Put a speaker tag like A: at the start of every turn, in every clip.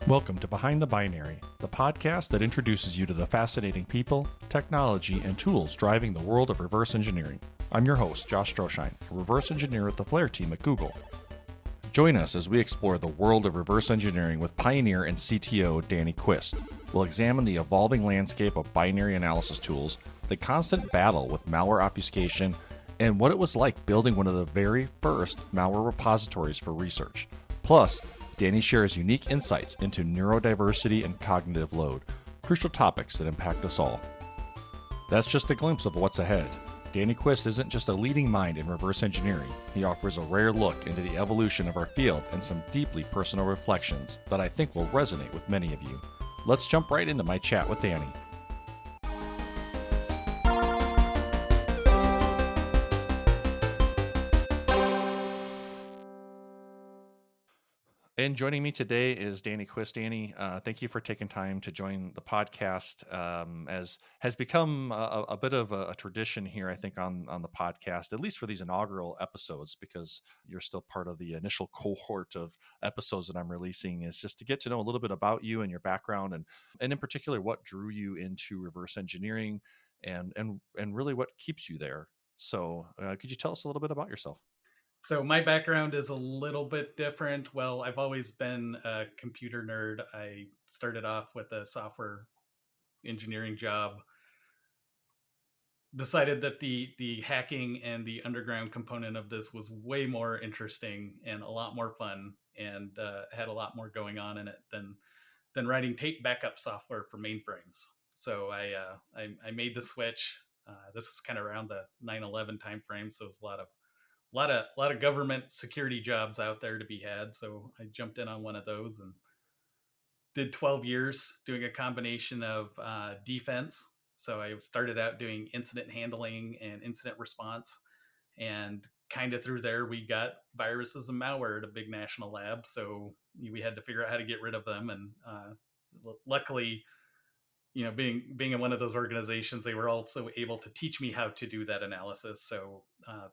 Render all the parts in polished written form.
A: Welcome to Behind the Binary, the podcast that introduces you to the fascinating people, technology, and tools driving the world of reverse engineering. I'm your host, Josh Stroschein, a reverse engineer at the Flare team at Google. Join us as we explore the world of reverse engineering with pioneer and CTO Danny Quist. We'll examine the evolving landscape of binary analysis tools, the constant battle with malware obfuscation, and what it was like building one of the very first malware repositories for research. Plus, Danny shares unique insights into neuro-diversity and cognitive load, crucial topics that impact us all. That's just a glimpse of what's ahead. Danny Quist isn't just a leading mind in reverse engineering. He offers a rare look into the evolution of our field and some deeply personal reflections that I think will resonate with many of you. Let's jump right into my chat with Danny. And joining me today is Danny Quist. Danny, thank you for taking time to join the podcast. As has become a bit of a tradition here, I think, on the podcast, at least for these inaugural episodes, because you're still part of the initial cohort of episodes that I'm releasing, is just to get to know a little bit about you and your background, and in particular, what drew you into reverse engineering, and really what keeps you there. So, could you tell us a little bit about yourself?
B: So my background is a little bit different. Well, I've always been a computer nerd. I started off with a software engineering job, decided that the hacking and the underground component of this was way more interesting and a lot more fun, and had a lot more going on in it than writing tape backup software for mainframes. So I made the switch. This is kind of around the 9/11 timeframe, so it's a lot of government security jobs out there to be had. So I jumped in on one of those and did 12 years doing a combination of defense. So I started out doing incident handling and incident response, and kind of through there we got viruses and malware at a big national lab. So we had to figure out how to get rid of them, and luckily, being in one of those organizations, they were also able to teach me how to do that analysis. So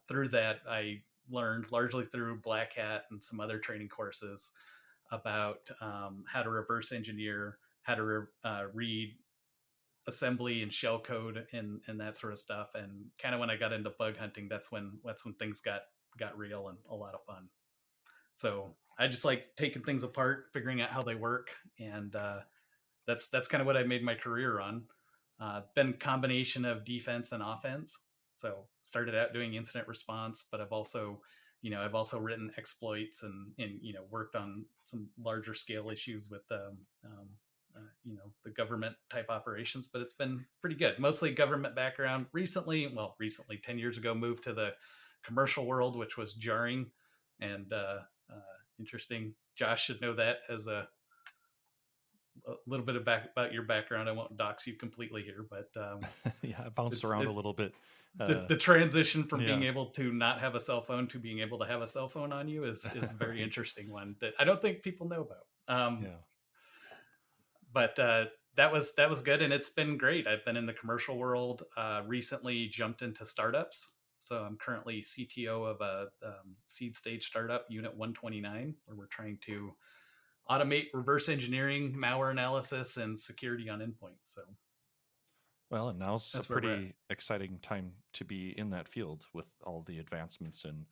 B: through that, I learned largely through Black Hat and some other training courses about how to reverse engineer, how to read assembly and shell code and that sort of stuff. And kind of when I got into bug hunting, that's when things got real and a lot of fun. So I just like taking things apart, figuring out how they work, and that's kind of what I made my career on. Been a combination of defense and offense. So started out doing incident response, but I've also written exploits and worked on some larger scale issues with the government type operations. But it's been pretty good. Mostly government background. Recently, 10 years ago, moved to the commercial world, which was jarring and interesting. Josh should know that as a little bit about your background. I won't dox you completely here, but
A: Yeah, I bounced around a little bit.
B: The transition from being able to not have a cell phone to being able to have a cell phone on you is a very interesting one that I don't think people know about. But that was good, and it's been great. I've been in the commercial world. Recently jumped into startups. So I'm currently CTO of a seed stage startup, Unit 129, where we're trying to automate reverse engineering, malware analysis, and security on endpoints. So,
A: well, and now's a pretty exciting time to be in that field with all the advancements. And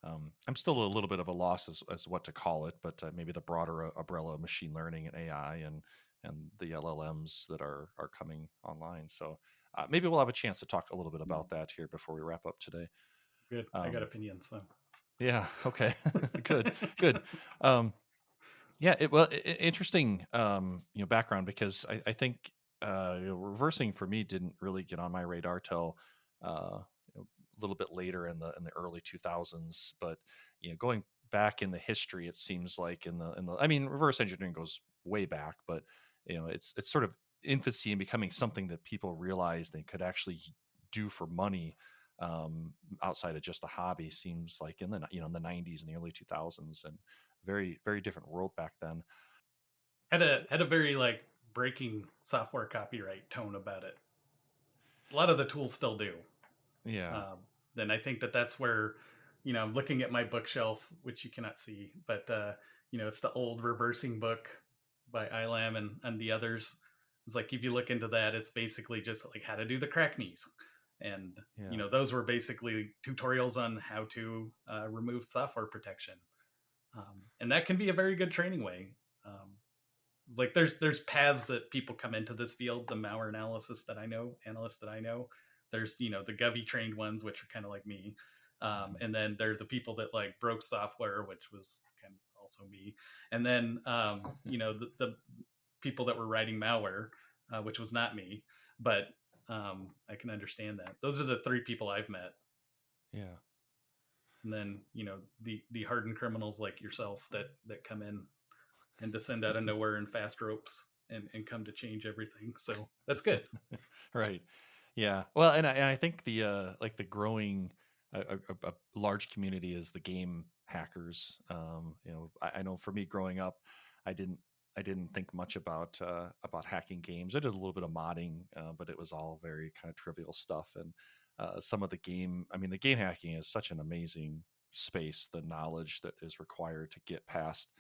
A: I'm still a little bit of a loss as what to call it, but maybe the broader umbrella of machine learning and AI and the LLMs that are coming online. So maybe we'll have a chance to talk a little bit about that here before we wrap up today.
B: Good. I got opinions. So.
A: Yeah. Okay. Good. Yeah, interesting, background, because I think reversing for me didn't really get on my radar till a little bit later in the early 2000s. But going back in the history, it seems like reverse engineering goes way back, but it's sort of infancy in becoming something that people realized they could actually do for money outside of just a hobby. Seems like in the in the 90s and the early 2000s, and very, very different world back then.
B: Had a very like breaking software copyright tone about it. A lot of the tools still do.
A: Yeah.
B: Then I think that's where, I'm looking at my bookshelf, which you cannot see, but it's the old reversing book by ILAM and the others. It's like if you look into that, it's basically just like how to do the crack knees, and
A: Yeah.
B: those were basically tutorials on how to remove software protection, and that can be a very good training way. Um, it's like there's paths that people come into this field. The malware analysts that I know. There's the Govy trained ones, which are kind of like me, and then there's the people that like broke software, which was kind of also me, and then the people that were writing malware, which was not me, but I can understand that. Those are the three people I've met,
A: Yeah.
B: and then the hardened criminals like yourself that come in and descend out of nowhere in fast ropes and come to change everything. So that's good.
A: Right. Yeah. Well, and I think the like the growing a large community is the game hackers. I know for me growing up, I didn't I didn't think much about hacking games. I did a little bit of modding, but it was all very kind of trivial stuff. And some of the game hacking is such an amazing space. The knowledge that is required to get past.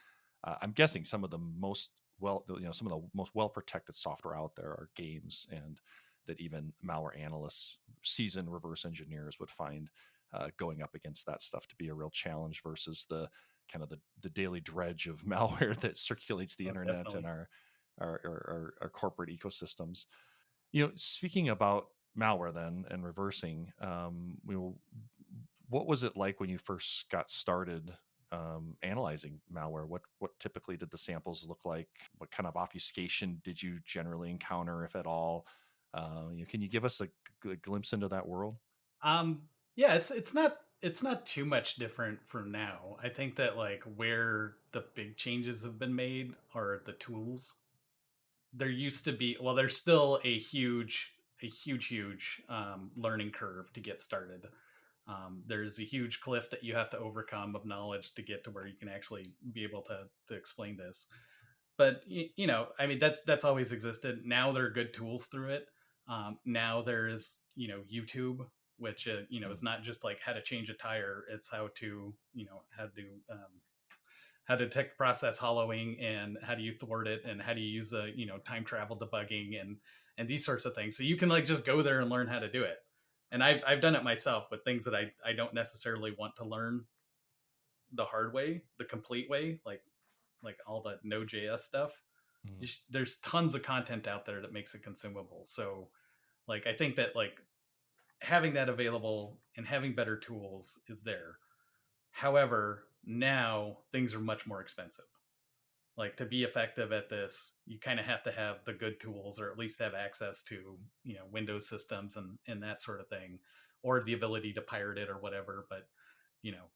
A: I'm guessing some of the most some of the most well protected software out there are games, and that even malware analysts, seasoned reverse engineers would find going up against that stuff to be a real challenge versus the kind of the daily dredge of malware that circulates the
B: Oh,
A: internet and
B: definitely.
A: our corporate ecosystems. Speaking about malware then and reversing, what was it like when you first got started analyzing malware? What typically did the samples look like? What kind of obfuscation did you generally encounter, if at all? Can you give us a glimpse into that world?
B: Um, yeah, it's not too much different from now. I think that like where the big changes have been made are the tools. There used to be, well, there's still a huge learning curve to get started. There's a huge cliff that you have to overcome of knowledge to get to where you can actually be able to explain this. But I mean, that's always existed. Now there are good tools through it. Now there's YouTube, which
A: Mm,
B: is not just like how to change a tire. It's how to how to detect process hollowing, and how do you thwart it, and how do you use time travel debugging, and these sorts of things. So you can like just go there and learn how to do it. And I've done it myself with things that I don't necessarily want to learn the hard way, the complete way, like all the Node.js stuff.
A: mm,
B: There's tons of content out there that makes it consumable. So like I think that like having that available and having better tools is there. However, now things are much more expensive. Like to be effective at this, you kind of have to have the good tools, or at least have access to Windows systems and that sort of thing, or the ability to pirate it or whatever. But you know,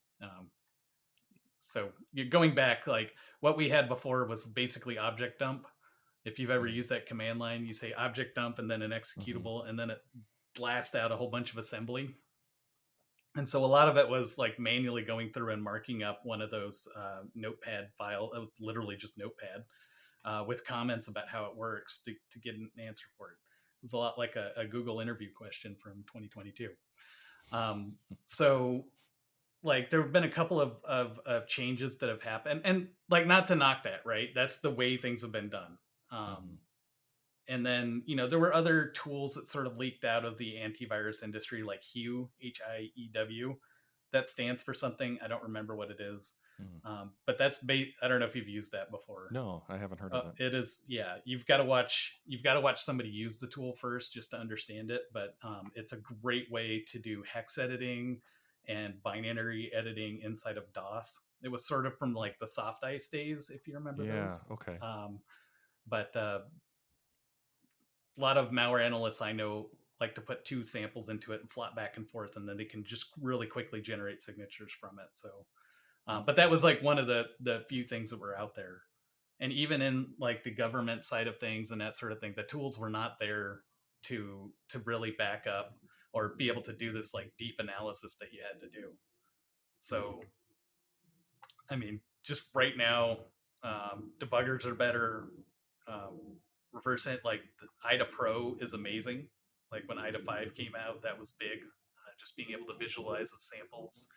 B: so going back, like what we had before was basically object dump. If you've ever
A: mm,
B: used that command line, you say object dump and then an
A: mhm.
B: executable, and then it blasts out a whole bunch of assembly. And so a lot of it was like manually going through and marking up one of those notepad file, literally just notepad, with comments about how it works to get an answer for it. It was a lot like a Google interview question from 2022. So like there have been a couple of changes that have happened, and like not to knock that, right? That's the way things have been done.
A: Mhm.
B: And then there were other tools that sort of leaked out of the antivirus industry, like Hue, HIEW. That stands for something. I don't remember what it is,
A: Mhm.
B: but I don't know if you've used that before.
A: No, I haven't heard of it.
B: It is, yeah. You've got to watch somebody use the tool first just to understand it. But it's a great way to do hex editing and binary editing inside of DOS. It was sort of from like the soft ice days, if you remember
A: Yeah.
B: those.
A: Okay.
B: But a lot of malware analysts I know like to put two samples into it and flop back and forth, and then they can just really quickly generate signatures from it. So, but that
A: Okay.
B: was like one of the few things that were out there. And even in like the government side of things and that sort of thing, the tools were not there to really back up or be able to do this like deep analysis that you had to do. So, I mean, just right now, debuggers are better. Um, reverse it, like the IDA Pro is amazing. Like when IDA 5 came out, that was big. Just being able to visualize the samples.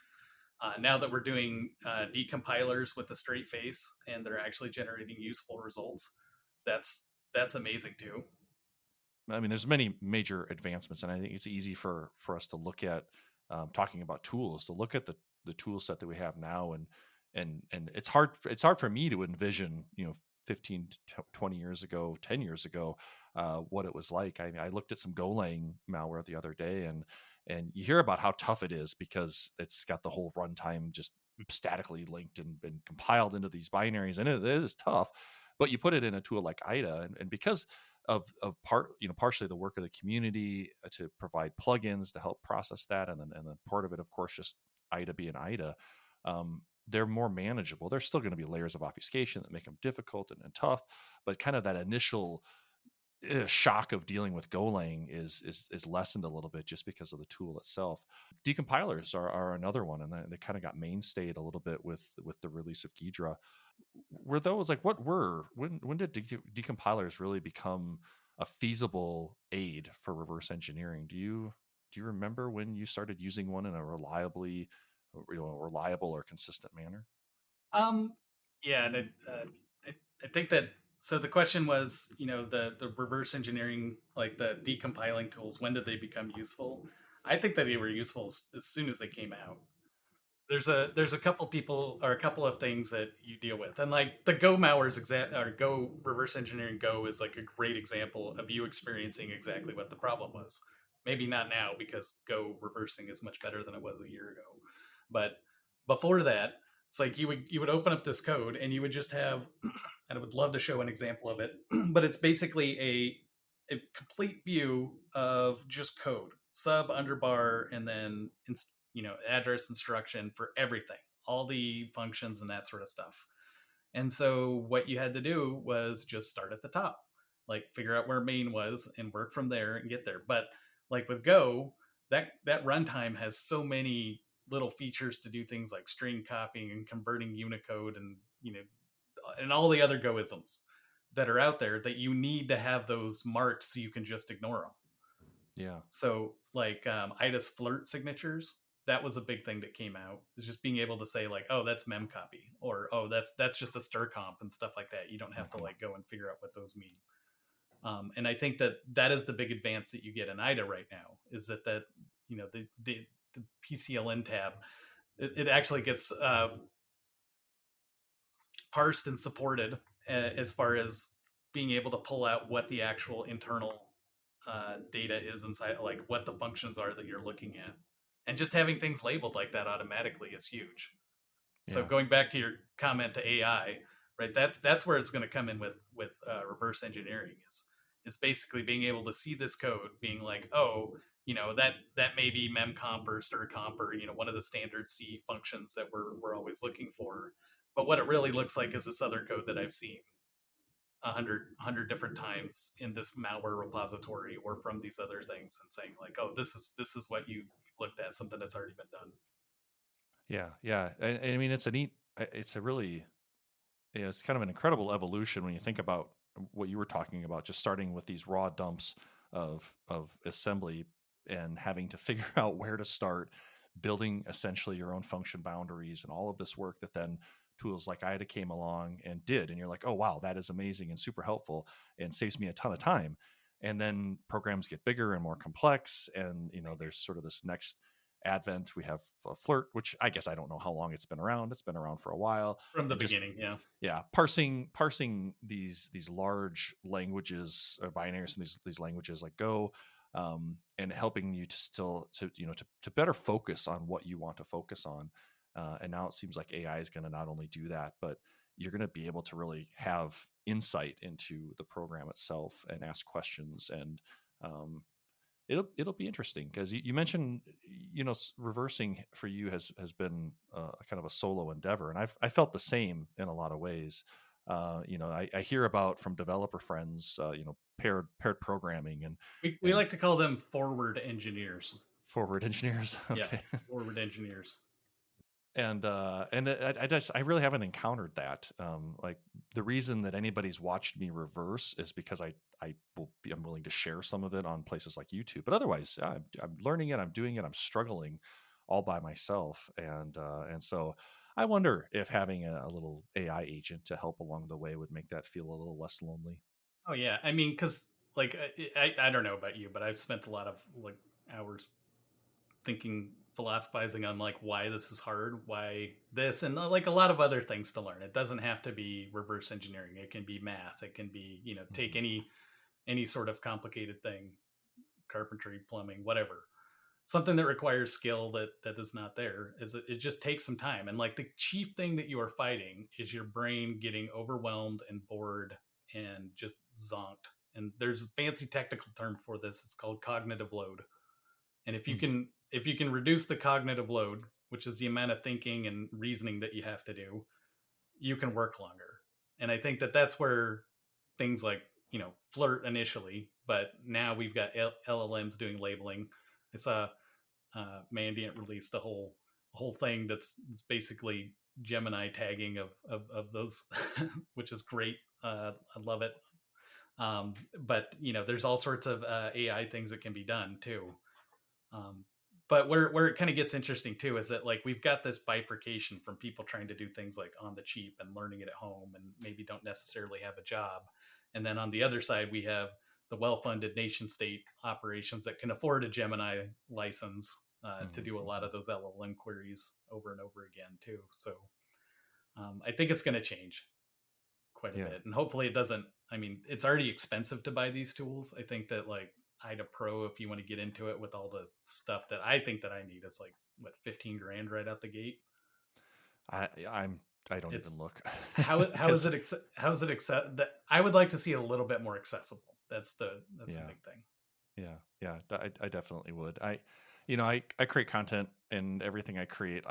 B: Now that we're doing decompilers with a straight face and they're actually generating useful results, that's amazing too.
A: I mean, there's many major advancements, and I think it's easy for us to look at, talking about tools, to look at the tool set that we have now, and it's hard for me to envision, 15 to 20 years ago, 10 years ago, what it was like. I looked at some Golang malware the other day, and you hear about how tough it is because it's got the whole runtime just statically linked and been compiled into these binaries, and it is tough. But you put it in a tool like IDA, and because of partially the work of the community, to provide plugins to help process that, and then part of it, of course, just IDA being IDA, they're more manageable. There's still going to be layers of obfuscation that make them difficult and tough, but kind of that initial shock of dealing with Golang is lessened a little bit just because of the tool itself. Decompilers are another one, and they kind of got mainstayed a little bit with the release of Ghidra. Were those like, when did decompilers really become a feasible aid for reverse engineering? Do you remember when you started using one in a reliable or consistent manner?
B: Um, yeah, and I think that, so the question was, the reverse engineering, like the decompiling tools, when did they become useful? I think that they were useful as soon as they came out. There's a couple people or a couple of things that you deal with, and like the Go malware's or Go reverse engineering Go is like a great example of you experiencing exactly what the problem was. Maybe not now because Go reversing is much better than it was a year ago, but before that, it's like you would open up this code and you would just have, and I would love to show an example of it, but it's basically a complete view of just code, sub, underbar, and then address instruction for everything, all the functions and that sort of stuff. And so what you had to do was just start at the top, like figure out where main was and work from there and get there. But like with Go, that runtime has so many little features to do things like string copying and converting Unicode, and all the other Goisms that are out there, that you need to have those marked so you can just ignore them.
A: Yeah,
B: So like IDA's flirt signatures, that was a big thing that came out. Is just being able to say like, oh, that's memcopy, or oh, that's just a stir comp and stuff like that. You don't have to
A: hmm
B: like go and figure out what those mean. And I think that is the big advance that you get in IDA right now. Is that the PCLN tab, it actually gets parsed and supported, as far as being able to pull out what the actual internal data is inside, like what the functions are that you're looking at, and just having things labeled like that automatically is huge. So
A: yeah,
B: going back to your comment to AI, right? That's where it's going to come in with reverse engineering, is basically being able to see this code, being like, oh, that may be memcomp or stircomp, or one of the standard C functions that we're always looking for. But what it really looks like is this other code that I've seen a hundred different times in this malware repository or from these other things, and saying like, oh, this is what you looked at, something that's already been done.
A: yeah, yeah. I mean, it's a really, it's kind of an incredible evolution when you think about what you were talking about, just starting with these raw dumps of assembly and having to figure out where to start building essentially your own function boundaries and all of this work that then tools like IDA came along and did. And you're like, oh, wow, that is amazing and super helpful and saves me a ton of time. And then programs get bigger and more complex. And, there's sort of this next advent. We have Flirt, which I guess I don't know how long it's been around. It's been around for a while.
B: From the
A: And just,
B: beginning, yeah.
A: yeah, parsing these large languages or binaries from these languages like Go, and helping you to still to better focus on what you want to focus on. And now it seems like AI is going to not only do that, but you're going to be able to really have insight into the program itself and ask questions. And it'll be interesting because you mentioned, reversing for you has been kind of a solo endeavor, and I felt the same in a lot of ways. I hear about from developer friends, paired programming
B: We
A: and
B: like to call them forward engineers.
A: forward engineers.
B: Yeah,
A: Okay.
B: forward engineers.
A: I really haven't encountered that. Like the reason that anybody's watched me reverse is because I'm willing to share some of it on places like YouTube, but otherwise I'm learning it, I'm doing it, I'm struggling all by myself. And so I wonder if having a little AI agent to help along the way would make that feel a little less lonely.
B: Oh yeah, I mean, because like I don't know about you, but I've spent a lot of like hours thinking, philosophizing on like why this is hard, why this, and like a lot of other things to learn. It doesn't have to be reverse engineering. It can be math. It can be, you know, take
A: Mhm.
B: any sort of complicated thing, carpentry, plumbing, whatever. Something that requires skill that is not there. Is it just takes some time. And like the chief thing that you are fighting is your brain getting overwhelmed and bored and just zonked. And there's a fancy technical term for this. It's called cognitive load. And
A: Mm.
B: if you can reduce the cognitive load, which is the amount of thinking and reasoning that you have to do, you can work longer. And I think that that's where things like, you know, flirt initially, but now we've got LLMs doing labeling. I saw Mandiant released a whole thing that's basically Gemini tagging of those, which is great. I love it. But you know, there's all sorts of AI things that can be done too. Um, but where it kind of gets interesting too is that like we've got this bifurcation from people trying to do things like on the cheap and learning it at home and maybe don't necessarily have a job, and then on the other side we have the well-funded nation state operations that can afford a Gemini license to
A: Mhm.
B: do a lot
A: Mhm.
B: of those LLM queries over and over again too. So I think it's going to change quite a
A: Yeah.
B: bit, and hopefully it doesn't. I mean, it's already expensive to buy these tools. I think that like IDA Pro, if you want to get into it with all the stuff that I think that I need, it's like what 15 grand right out the gate.
A: I don't even
B: It's
A: look
B: how is
A: because
B: it how is it accept that I would like to see it a little bit more accessible. That's the
A: yeah,
B: big thing.
A: yeah, yeah. I definitely would. I create content, and everything I create,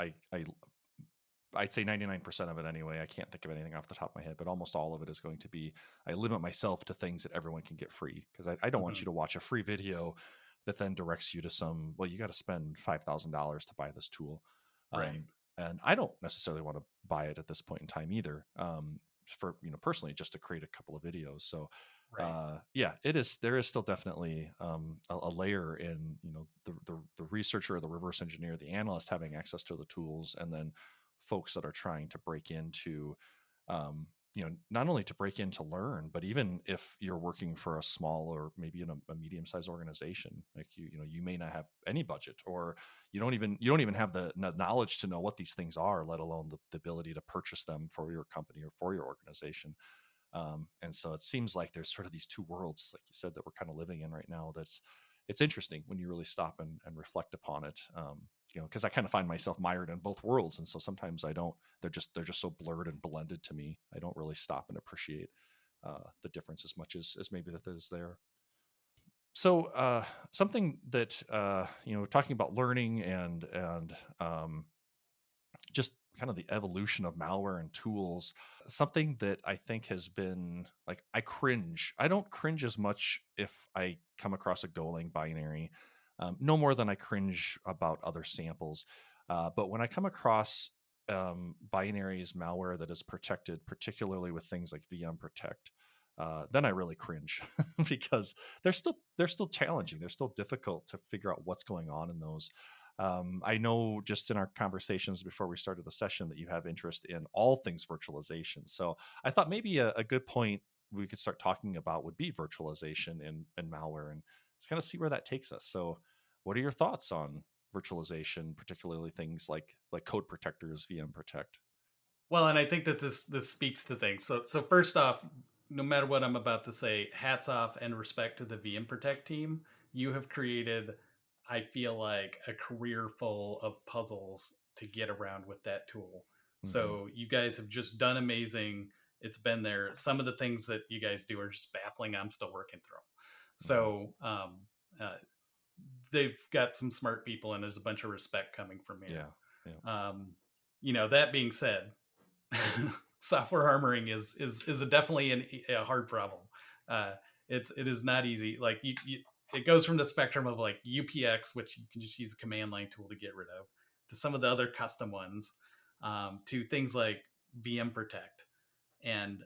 A: I'd say 99% of it anyway. I can't think of anything off the top of my head, but almost all of it is going to be, I limit myself to things that everyone can get free, because I don't want
B: Hmm.
A: you to watch a free video that then directs you to some, well, you got to spend $5,000 to buy this tool.
B: Right,
A: And I don't necessarily want to buy it at this point in time either. For, personally, just to create a couple of videos. So,
B: right.
A: yeah, there is still definitely a layer in, the researcher, the reverse engineer, the analyst having access to the tools, and then folks that are trying to break into, not only to break in to learn, but even if you're working for a small or maybe in a medium-sized organization, like you may not have any budget, or you don't even have the knowledge to know what these things are, let alone the ability to purchase them for your company or for your organization. And so it seems like there's sort of these two worlds, like you said, that we're kind of living in right now. It's interesting when you really stop and reflect upon it. Because I kind of find myself mired in both worlds, and so sometimes I don't. They're just so blurred and blended to me. I don't really stop and appreciate the difference as much as maybe that is there. So something that talking about learning and just kind of the evolution of malware and tools, something that I think has been like, I cringe. I don't cringe as much if I come across a Golang binary, no more than I cringe about other samples. But when I come across binaries malware that is protected, particularly with things like VM protect, then I really cringe because they're still challenging. They're still difficult to figure out what's going on in those. I know just in our conversations before we started the session that you have interest in all things virtualization. So I thought maybe a good point we could start talking about would be virtualization and malware, and just kind of see where that takes us. So, what are your thoughts on virtualization, particularly things like code protectors, VM protect?
B: Well, and I think that this speaks to things. So first off, no matter what I'm about to say, hats off and respect to the VM Protect team. You have created, I feel like, a career full of puzzles to get around with that tool.
A: Mm-hmm.
B: So you guys have just done amazing. It's been there. Some of the things that you guys do are just baffling. I'm still working through them.
A: Mm-hmm.
B: So uh, they've got some smart people, and there's a bunch of respect coming from here.
A: Yeah. Yeah.
B: Um, that being said, software armoring is definitely a hard problem. Uh, it is not easy. Like it goes from the spectrum of like UPX, which you can just use a command line tool to get rid of, to some of the other custom ones, to things like VM Protect. And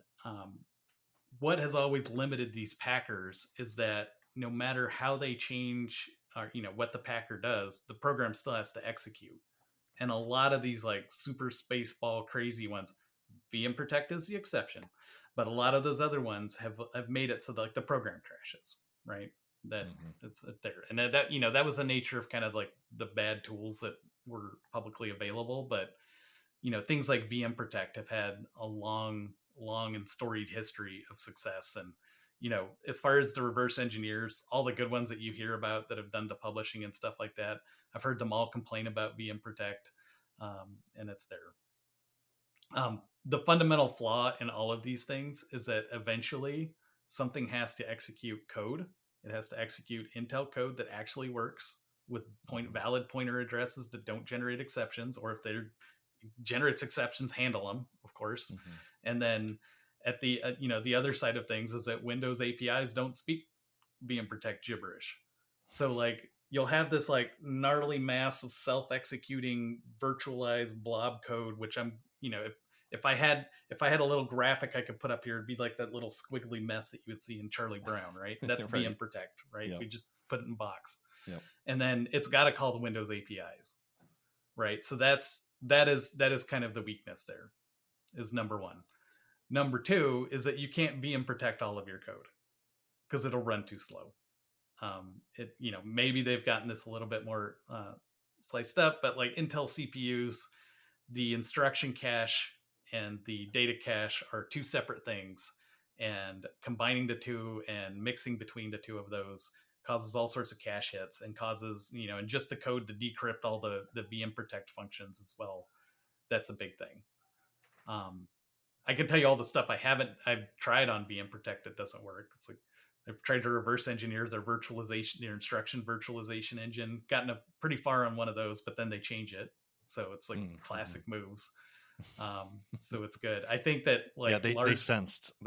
B: what has always limited these packers is that no matter how they change, or what the packer does, the program still has to execute. And a lot of these like super spaceball crazy ones VM Protect is the exception, but a lot of those other ones have made it so that, like, the program crashes, right? That it's there, and that that was the nature of kind of like the bad tools that were publicly available. But things like VM Protect have had a long and storied history of success. And as far as the reverse engineers, all the good ones that you hear about that have done the publishing and stuff like that, I've heard them all complain about VM Protect, and it's there. The fundamental flaw in all of these things is that eventually something has to execute code. It has to execute Intel code that actually works with valid pointer addresses that don't generate exceptions, or if they generates exceptions, handle them, of course. And then at the the other side of things is that Windows APIs don't speak VM Protect gibberish. So like you'll have this like gnarly mass of self-executing virtualized blob code, which I'm if I had a little graphic I could put up here, it'd be like that little squiggly mess that you would see in Charlie Brown, right? That's
A: right.
B: VM Protect, right?
A: Yep.
B: We just put it in box.
A: Yep.
B: And then it's got to call the Windows APIs, right? So that is kind of the weakness there, is number one. Number two is that you can't VM Protect all of your code because it'll run too slow. Maybe they've gotten this a little bit more sliced up, but like Intel CPUs, the instruction cache and the data cache are two separate things, and combining the two and mixing between the two of those causes all sorts of cache hits, and causes and just the code to decrypt all the VM Protect functions as well. That's a big thing. I can tell you all the stuff I've tried on VM Protect that doesn't work. It's like I've tried to reverse engineer their instruction virtualization engine, gotten pretty far on one of those, but then they change it. So it's like classic moves. So it's good. I think that
A: they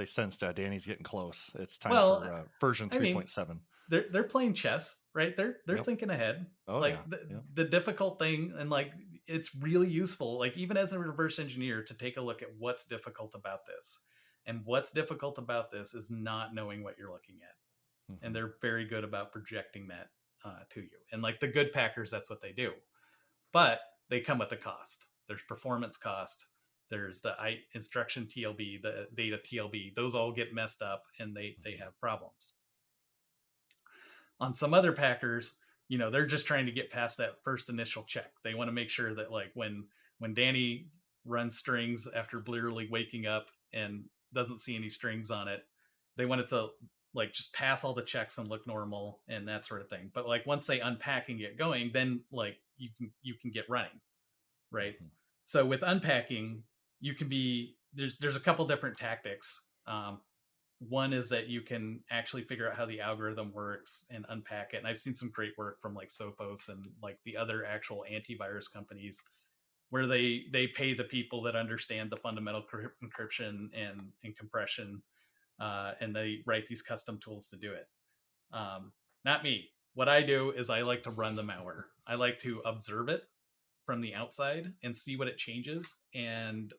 A: sensed Danny's getting close. It's time for version 3.7.
B: They're playing chess, right? They're thinking ahead. The difficult thing, and like it's really useful, like even as a reverse engineer, to take a look at what's difficult about this. And what's difficult about this is not knowing what you're looking at. And they're very good about projecting that to you. And like the good packers, that's what they do. But they come with a cost. There's performance cost. There's the instruction TLB, the data TLB. Those all get messed up, and they have problems. On some other packers, they're just trying to get past that first initial check. They want to make sure that like when Danny runs strings after literally waking up and doesn't see any strings on it, they want it to like just pass all the checks and look normal and that sort of thing. But like once they unpack and get going, then like you can get running, right? So with unpacking, you can be there's a couple different tactics. One is that you can actually figure out how the algorithm works and unpack it. And I've seen some great work from like Sophos and like the other actual antivirus companies, where they pay the people that understand the fundamental encryption and compression, and they write these custom tools to do it. Not me. What I do is I like to run the malware. I like to observe it from the outside and see what it changes. And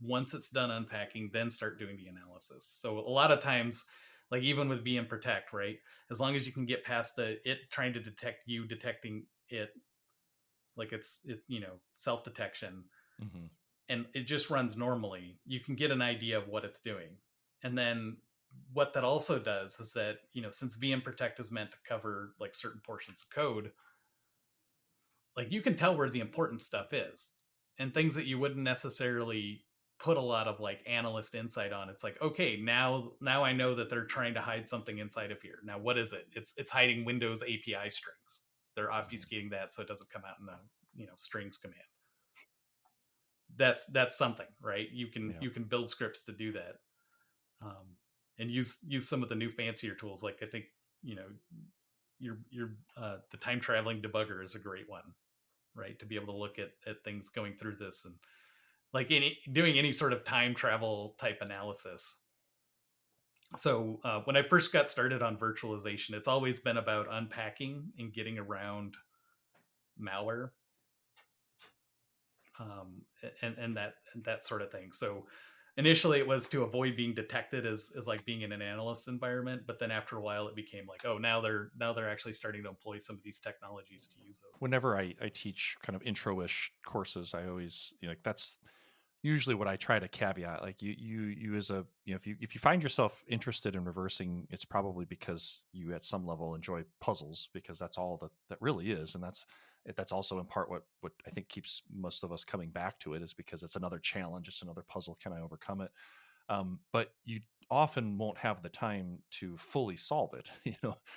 B: once it's done unpacking, then start doing the analysis. So a lot of times, like even with VM Protect, right? As long as you can get past it trying to detect you detecting it, like it's self-detection, and it just runs normally, you can get an idea of what it's doing. And then what that also does is that, since VM Protect is meant to cover like certain portions of code, like you can tell where the important stuff is, and things that you wouldn't necessarily put a lot of like analyst insight on. It's like, okay, now I know that they're trying to hide something inside of here. Now, what is it? It's hiding Windows API strings. They're obfuscating that so it doesn't come out in the strings command. That's something, right? You can build scripts to do that, and use some of the new fancier tools. Like I think your the time traveling debugger is a great one, right? To be able to look at things going through this, and like doing any sort of time travel type analysis. So when I first got started on virtualization, it's always been about unpacking and getting around malware, and that sort of thing. So initially it was to avoid being detected as like being in an analyst environment, but then after a while it became like, oh, now they're actually starting to employ some of these technologies to use them.
A: Whenever I teach kind of intro-ish courses, I always that's usually what I try to caveat, like you as a, if you find yourself interested in reversing, it's probably because you at some level enjoy puzzles, because that's all that really is. And that's also in part what I think keeps most of us coming back to it, is because it's another challenge. It's another puzzle. Can I overcome it? But you often won't have the time to fully solve it.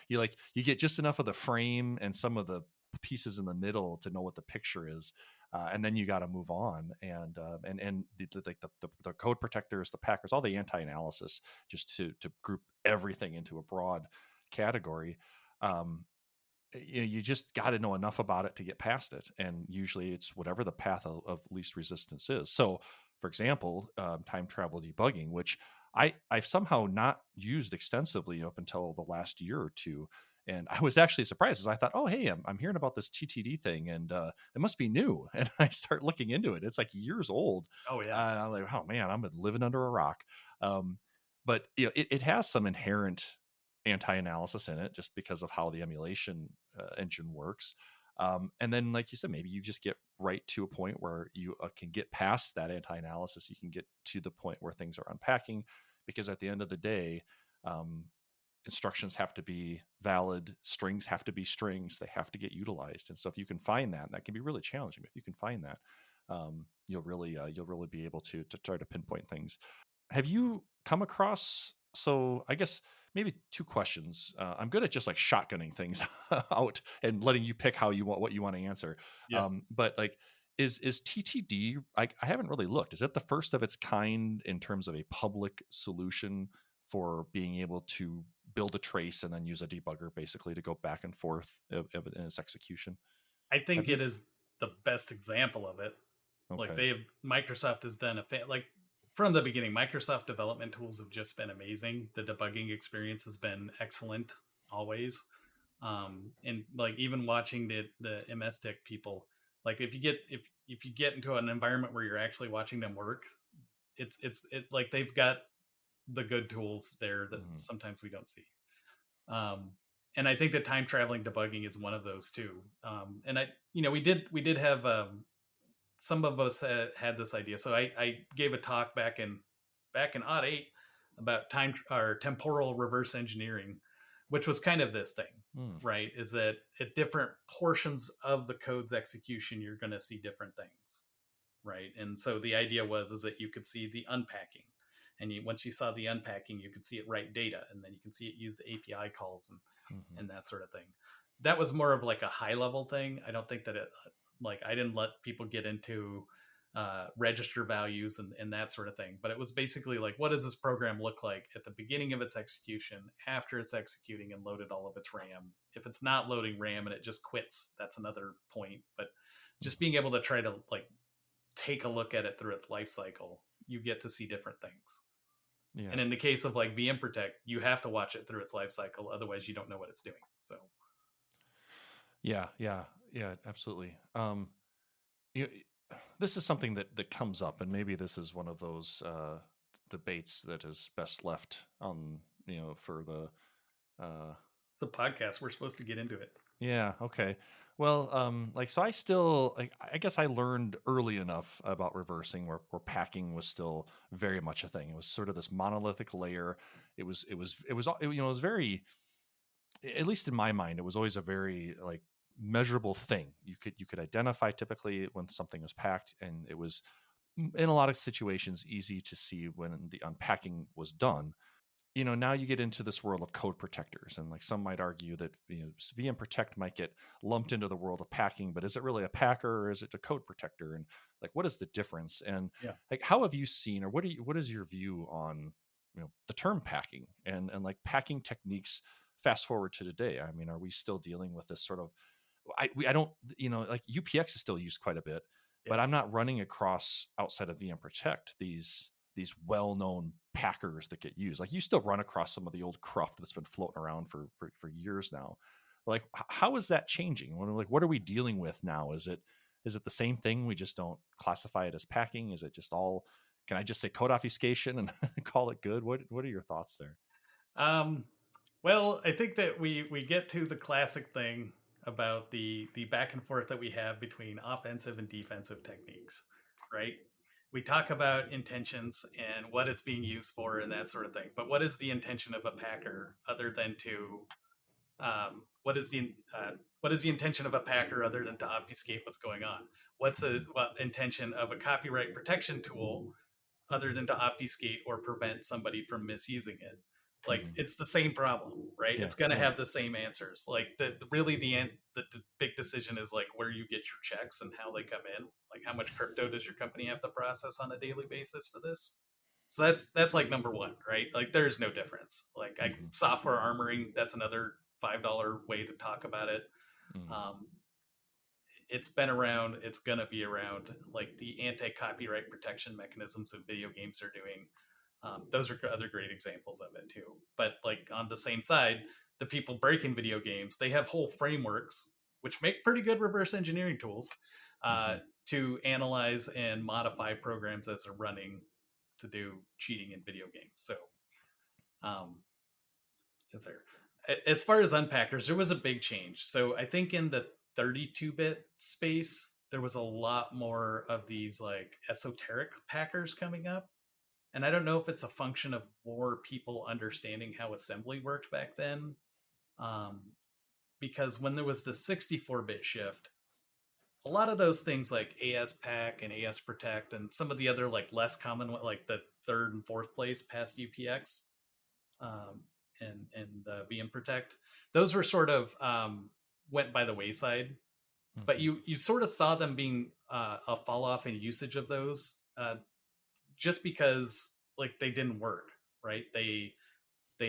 A: You get just enough of the frame and some of the pieces in the middle to know what the picture is, and then you got to move on. And the code protectors, the packers, all the anti-analysis, just to group everything into a broad category. You just got to know enough about it to get past it, and usually it's whatever the path of least resistance is. So for example, time travel debugging, which I've somehow not used extensively up until the last year or two. And I was actually surprised, as I thought, oh, hey, I'm hearing about this TTD thing, and it must be new. And I start looking into it. It's like years old.
B: Oh yeah.
A: I'm like, oh man, I'm living under a rock. But it has some inherent anti-analysis in it, just because of how the emulation engine works. And then, like you said, maybe you just get right to a point where you can get past that anti-analysis. You can get to the point where things are unpacking, because at the end of the day, instructions have to be valid, strings have to be strings, they have to get utilized. And so if you can find that, and that can be really challenging, if you can find that, you'll really be able to try to pinpoint things. Have you come across, so I guess maybe two questions. I'm good at just like shotgunning things out and letting you pick what you want to answer.
B: Yeah.
A: But like, is TTD, I haven't really looked, is it the first of its kind in terms of a public solution for being able to build a trace and then use a debugger basically to go back and forth in its execution?
B: I
A: Have
B: think
A: you?
B: it is the best example of it. Like
A: Okay.
B: Microsoft has done like from the beginning, Microsoft development tools have just been amazing. The debugging experience has been excellent always. And like even watching the MS Tech people, like if you get into an environment where you're actually watching them work, it like they've got the good tools there that
A: Mhm.
B: sometimes we don't see. Um, and I think that time traveling debugging is one of those too. And we did have some of us had this idea. So I gave a talk back in '08 about time or temporal reverse engineering, which was kind of this thing,
A: Mm.
B: right? Is that at different portions of the code's execution, you're going to see different things, right? And so the idea was is that you could see the unpacking, and once you saw the unpacking, you could see it write data, and then you can see it use the API calls
A: Mhm.
B: and that sort of thing. That was more of like a high level thing. I don't think that it like I didn't let people get into register values and that sort of thing. But it was basically like, what does this program look like at the beginning of its execution, after it's executing and loaded all of its RAM? If it's not loading RAM and it just quits, that's another point. But just
A: Mhm.
B: being able to try to like take a look at it through its life cycle, you get to see different things. And
A: Yeah.
B: in the case of like VM Protect, you have to watch it through its life cycle, otherwise you don't know what it's doing. So
A: Yeah. Yeah. Yeah. Absolutely. You, this is something that comes up, and maybe this is one of those debates that is best left on, for the uh,
B: the podcast, we're supposed to get into it.
A: yeah, okay. Well, like, so I still, like, I guess I learned early enough about reversing where packing was still very much a thing. It was sort of this monolithic layer. It was very, at least in my mind, it was always a very like measurable thing. You could identify typically when something was packed, and it was in a lot of situations easy to see when the unpacking was done. Now you get into this world of code protectors, and like some might argue that VM Protect might get lumped into the world of packing, but is it really a packer or is it a code protector? And like, what is the difference? And
B: Yeah.
A: like, how have you seen, or what is your view on the term packing and like packing techniques? Fast forward to today. I mean, are we still dealing with this sort of I don't, like UPX is still used quite a bit,
B: Yeah.
A: but I'm not running across outside of VM Protect these well-known packers that get used. Like, you still run across some of the old cruft that's been floating around for years now. Like, how is that changing? What are we dealing with now? Is it the same thing? We just don't classify it as packing? Is it just all? Can I just say code obfuscation and call it good? What are your thoughts there?
B: Um, well, I think that we get to the classic thing about the back and forth that we have between offensive and defensive techniques, right? we talk about intentions and what it's being used for and that sort of thing. But what is the intention of a packer other than to what is the intention of a packer other than to obfuscate what's going on? What's the intention of a copyright protection tool other than to obfuscate or prevent somebody from misusing it? Like
A: Mhm.
B: it's the same problem, right?
A: Yeah,
B: It's going to
A: yeah.
B: have the same answers. Like really the big decision is like where you get your checks and how they come in. Like how much crypto does your company have to process on a daily basis for this? So that's like number one, right? Like there's no difference. Like
A: Mhm.
B: software armoring, that's another $5 way to talk about it.
A: Mhm.
B: Um, it's been around. It's gonna be around. Like the anti-copyright protection mechanisms that video games are doing. Those are other great examples of it too. But like on the same side, the people breaking video games, they have whole frameworks which make pretty good reverse engineering tools uh,
A: Mhm.
B: to analyze and modify programs as they're running to do cheating in video games. So, um, is there? As far as unpackers, there was a big change. So I think in the 32-bit space, there was a lot more of these like esoteric packers coming up. And I don't know if it's a function of more people understanding how assembly worked back then. Um, because when there was the 64-bit shift, a lot of those things like AS Pack and AS Protect and some of the other like less common, like the third and fourth place past UPX, um, and VM Protect. Those were sort of went by the wayside, but
A: Mhm.
B: you sort of saw them being a fall off in usage of those just because like they didn't work, right? They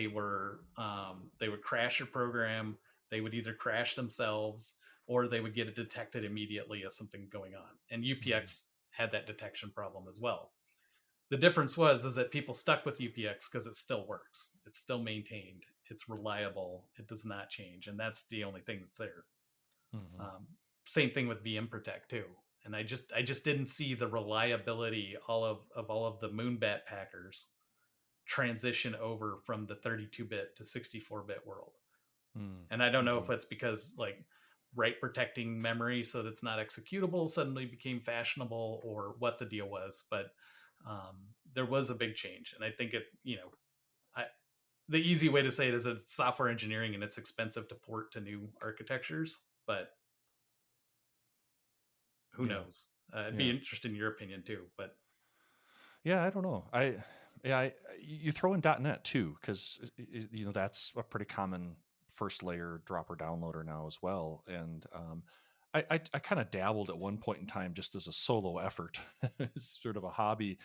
B: would crash your program. They would either crash themselves or they would get it detected immediately as something going on. And
A: Mhm.
B: UPX had that detection problem as well. The difference was is that people stuck with UPX because it still works. It's still maintained. It's reliable. It does not change, and that's the only thing that's there.
A: Mhm.
B: Um, Same thing with VM Protect too. And I just didn't see the reliability all of the Moonbat packers transition over from the 32-bit to 64-bit world.
A: Mhm.
B: And I don't know if
A: Mhm.
B: it's because like write protecting memory so that it's not executable suddenly became fashionable or what the deal was, but there was a big change. And I think I, the easy way to say it is that it's software engineering and it's expensive to port to new architectures, but who
A: Yeah.
B: knows? It'd be
A: Yeah.
B: interested in your opinion too, but
A: Yeah, I don't know. You throw in .NET too, because that's a pretty common first layer dropper downloader now as well. And I kind of dabbled at one point in time just as a solo effort, sort of a hobby.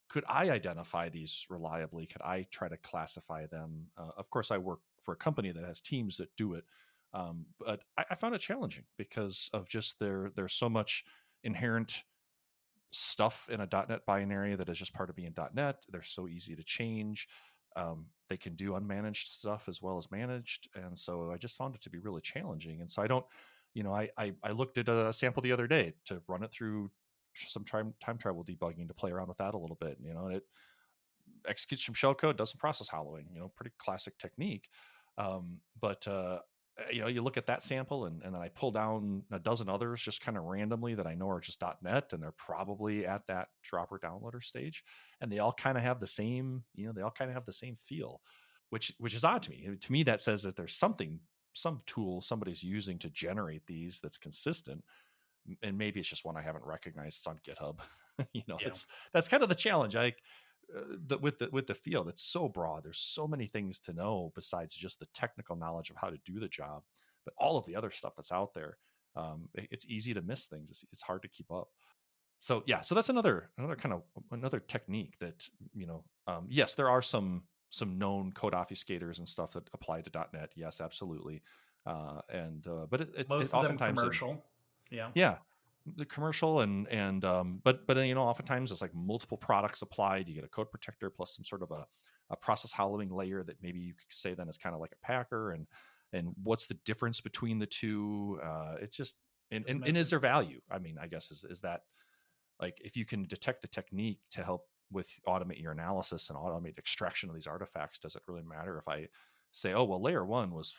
A: Could I identify these reliably? Could I try to classify them? Of course, I work for a company that has teams that do it, but I found it challenging because of just there's so much inherent stuff in a .NET binary that is just part of being .NET. They're so easy to change. They can do unmanaged stuff as well as managed, and so I just found it to be really challenging. And so I don't, I looked at a sample the other day to run it through some time travel debugging to play around with that a little bit. And it executes some shellcode, does some process hollowing. Pretty classic technique. But you look at that sample, and then I pull down a dozen others just kind of randomly that I know are just .NET, and they're probably at that dropper downloader stage, and they all kind of have the same, they all kind of have the same feel, which is odd to me. To me, that says that there's some tool somebody's using to generate these that's consistent, and maybe it's just one I haven't recognized. It's on GitHub.
B: yeah.
A: That's kind of the challenge. With the field, it's so broad. There's so many things to know besides just the technical knowledge of how to do the job, but all of the other stuff that's out there. It's easy to miss things. It's hard to keep up. So yeah, so that's another technique that yes, there are some known code obfuscators and stuff that apply to .NET. Yes, absolutely. And but it
B: Most of them
A: oftentimes
B: commercial. Yeah.
A: yeah, the commercial but then oftentimes it's like multiple products applied. You get a code protector plus some sort of a process hollowing layer that maybe you could say then is kind of like a packer. And what's the difference between the two? It's just and is there value? I mean, I guess is that, like, if you can detect the technique to help with automate your analysis and automate extraction of these artifacts, does it really matter if I say, oh well, layer one was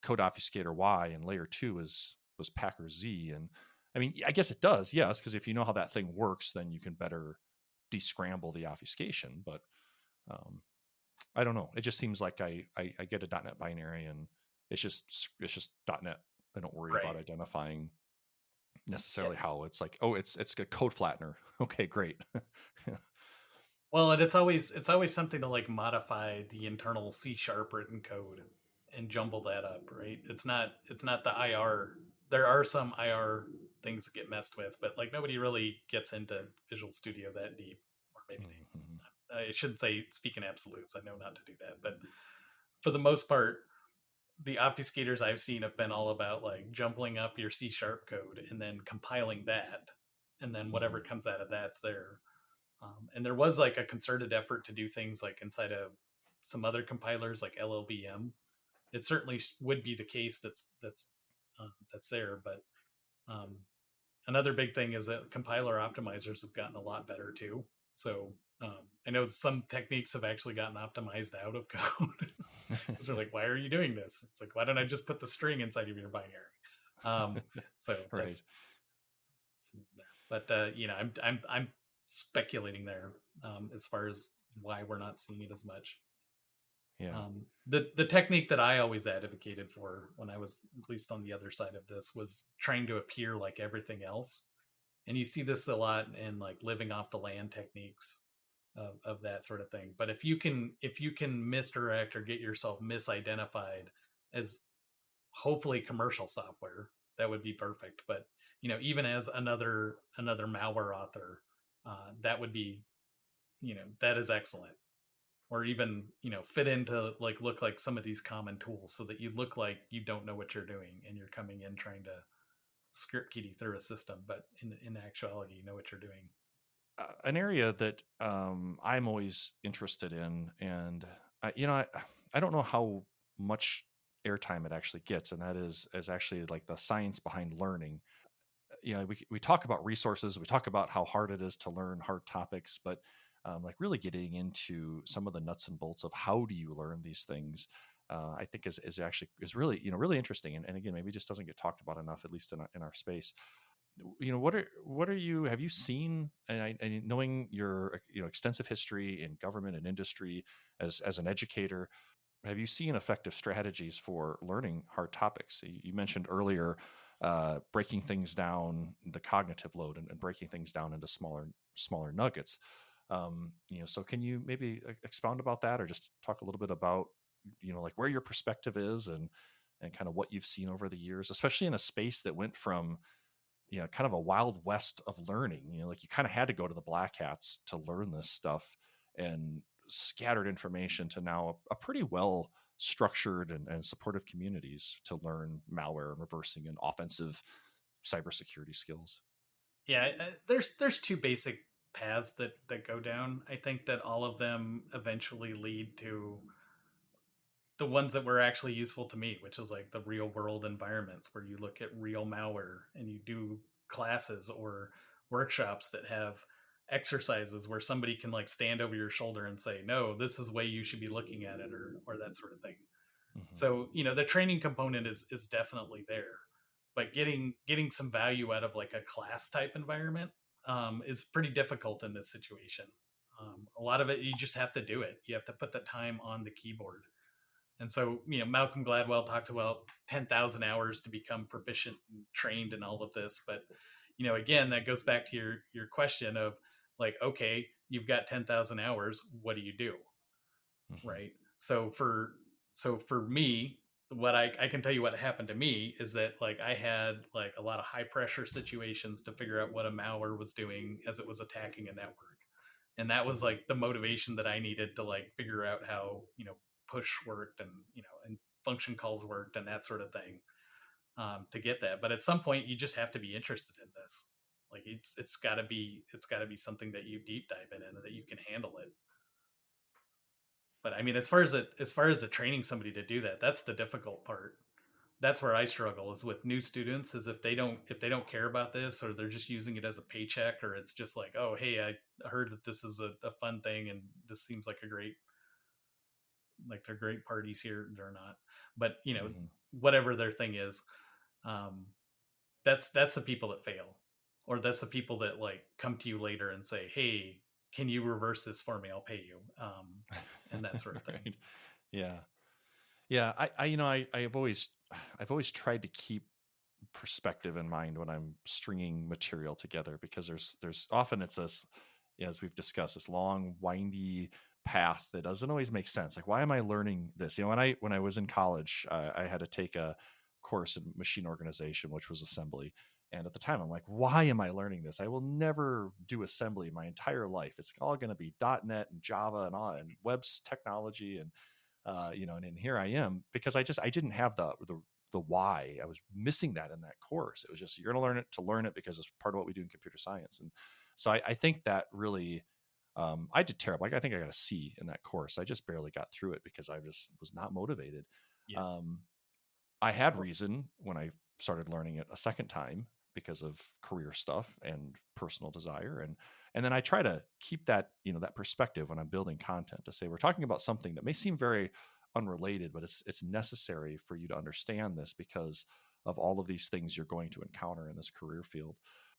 A: code obfuscator Y and layer two was packer Z? And I mean, I guess it does, yes, because if you know how that thing works, then you can better descramble the obfuscation. But um, I don't know. It just seems like I get a .NET binary and it's just .NET. I don't worry about
B: Right.
A: identifying
B: Yeah.
A: necessarily how it's like, oh, it's a code flattener. Okay, great.
B: Well, and it's always something to like modify the internal C sharp written code and jumble that up, right? It's not the IR. There are some IR things that get messed with, but like nobody really gets into Visual Studio that deep, or maybe
A: Mhm.
B: I shouldn't say speak in absolutes. I know not to do that, but for the most part, the obfuscators I've seen have been all about like jumbling up your C sharp code and then compiling that, and then whatever
A: Mhm.
B: comes out of that's there. And there was like a concerted effort to do things like inside of some other compilers like LLVM. It certainly would be the case that's there, but um, another big thing is that compiler optimizers have gotten a lot better too. So I know some techniques have actually gotten optimized out of code because they're like, "Why are you doing this?" It's like, "Why don't I just put the string inside of your binary?" So
A: Right.
B: but I'm speculating there as far as why we're not seeing it as much.
A: Yeah.
B: The technique that I always advocated for when I was at least on the other side of this was trying to appear like everything else, and you see this a lot in like living off the land techniques of that sort of thing. But if you can misdirect or get yourself misidentified as hopefully commercial software, that would be perfect. But even as another malware author, that would be that is excellent. Or even fit into like look like some of these common tools so that you look like you don't know what you're doing and you're coming in trying to script kiddie through a system, but in actuality you know what you're doing.
A: An area that I'm always interested in, and I don't know how much airtime it actually gets, and that is actually like the science behind learning. We talk about resources, we talk about how hard it is to learn hard topics, but like really getting into some of the nuts and bolts of how do you learn these things, I think is actually is really really interesting, and again maybe just doesn't get talked about enough, at least in our space. What are you have you seen, and knowing your extensive history in government and industry as an educator, have you seen effective strategies for learning hard topics? You mentioned earlier breaking things down, the cognitive load, and breaking things down into smaller nuggets. So can you maybe expound about that, or just talk a little bit about like where your perspective is, and kind of what you've seen over the years, especially in a space that went from kind of a wild west of learning. Like you kind of had to go to the black hats to learn this stuff, and scattered information to now a pretty well structured and supportive communities to learn malware and reversing and offensive cybersecurity skills.
B: Yeah, there's two basic paths that go down. I think that all of them eventually lead to the ones that were actually useful to me, which is like the real world environments where you look at real malware and you do classes or workshops that have exercises where somebody can like stand over your shoulder and say, no, this is the way you should be looking at it, or that sort of thing.
A: Hmm.
B: So the training component is definitely there, but getting some value out of like a class type environment is pretty difficult in this situation. A lot of it you just have to do it. You have to put the time on the keyboard. And so, Malcolm Gladwell talked about 10,000 hours to become proficient and trained in all of this. But, again, that goes back to your question of like, okay, you've got 10,000 hours. What do you do?
A: Hmm.
B: Right. So for me, what I can tell you what happened to me is that like I had like a lot of high pressure situations to figure out what a malware was doing as it was attacking a network. And that was like the motivation that I needed to like figure out how push worked, and and function calls worked and that sort of thing, to get that. But at some point, you just have to be interested in this. Like it's got to be something that you deep dive in and that you can handle it. But I mean, as far as the training somebody to do that, that's the difficult part. That's where I struggle is with new students, is if they don't care about this, or they're just using it as a paycheck, or it's just like, oh hey, I heard that this is a fun thing and this seems like a great, like they're great parties here, they're not. But
A: Hmm.
B: whatever their thing is, um that's the people that fail, or that's the people that like come to you later and say, hey, can you reverse this for me, I'll pay you, and that sort of thing.
A: Right. Yeah. Yeah. I've always tried to keep perspective in mind when I'm stringing material together, because there's often as we've discussed, this long, windy path that doesn't always make sense. Like, why am I learning this? When I was in college, I had to take a course in machine organization, which was assembly. And at the time, I'm like, why am I learning this? I will never do assembly my entire life. It's all going to be .NET and Java and all and web's technology and and here I am, because I didn't have the why. I was missing that in that course. It was just, you're going to learn it to learn it because it's part of what we do in computer science. And so I think that really, I did terrible. Like, I think I got a C in that course. I just barely got through it because I just was not motivated.
B: Yeah.
A: Um, I had
B: Well,
A: reason when I started learning it a second time because of career stuff and personal desire. And then I try to keep that, that perspective when I'm building content, to say we're talking about something that may seem very unrelated, but it's necessary for you to understand this because of all of these things you're going to encounter in this career field.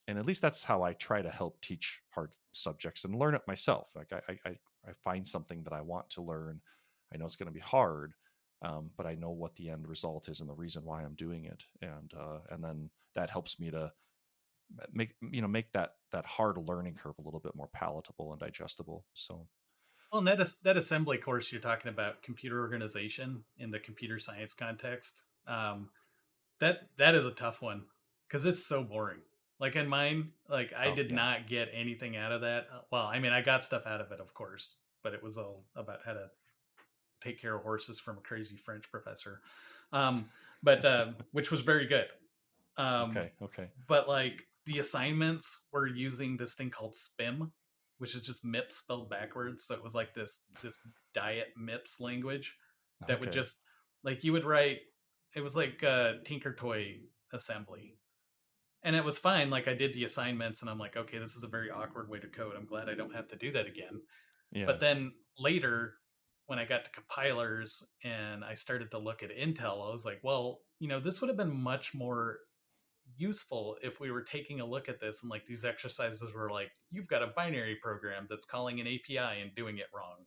A: And at least that's how I try to help teach hard subjects and learn it myself. Like, I find something that I want to learn. I know it's going to be hard, but I know what the end result is and the reason why I'm doing it, and then that helps me to make that hard learning curve a little bit more palatable and digestible. So
B: and that assembly course you're talking about, computer organization in the computer science context, that is a tough one because it's so boring. Like in mine, like I
A: oh
B: did
A: yeah,
B: not get anything out of that. Well, I mean, I got stuff out of it, of course, but it was all about how to take care of horses from a crazy French professor, um, but which was very good. Um,
A: okay,
B: but like the assignments were using this thing called SPIM, which is just MIPS spelled backwards. So it was like this diet MIPS language that would
A: okay,
B: just, like, you would write. It was like Tinker Toy assembly, and it was fine. Like, I did the assignments, and I'm like, okay, this is a very awkward way to code. I'm glad I don't have to do that again.
A: yeah,
B: But then later, when I got to compilers and I started to look at Intel, I was like, well, this would have been much more useful if we were taking a look at this, and like these exercises were like, you've got a binary program that's calling an API and doing it wrong.